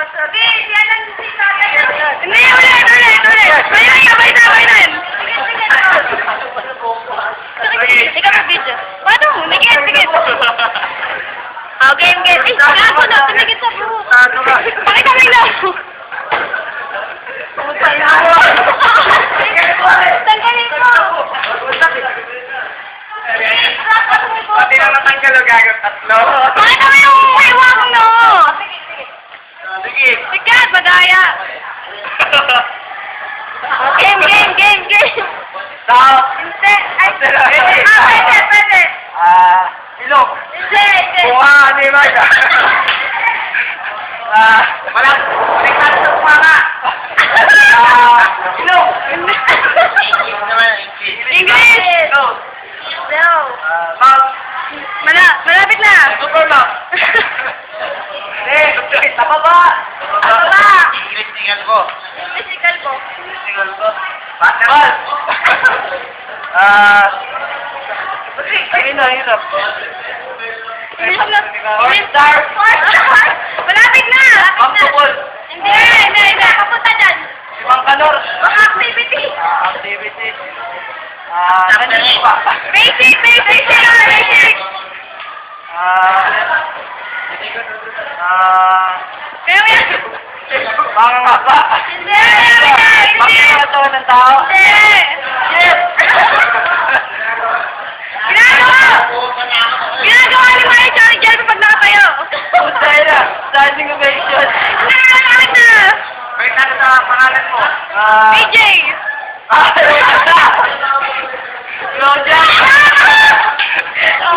Hindi, yan ang si tatay. Hindi, ulit. Bayan. Ikaw mag-video. Paano? Nagit. Oh, game. Gago na, tumigit sa bro. Pakita mo lang. Tanggalin mo. Pati na matanggal o gagot tatlo. Pakita mo yung iwang no. Sige. Sikat, magaya. Game. Stop. Hindi. Ay, pwede. Ilok. Hindi. Buha, di ba? Walang, baliktad sa kumanga. Ilok. English. No. No. Mouth. Malapit na. Super lock. Tama ba? English tingal ko. Physical ko. Tingal ko. Basketball. Ay, nahirap. Four-star. Malapit na. Basketball. Hindi. Kapunta dyan. Ibang kalor. Activity. Activity. Basic. Kaya mo yan. Mga nga ba? Hindi. Pagkakatawa ng tao? Hindi. Yes! Ginagawa ni Mario Johnny dyan pag nakatayo. Dahil na, standing ovation. Malapit na. Wait, ano sa pangalan mo? AJ. Claudia!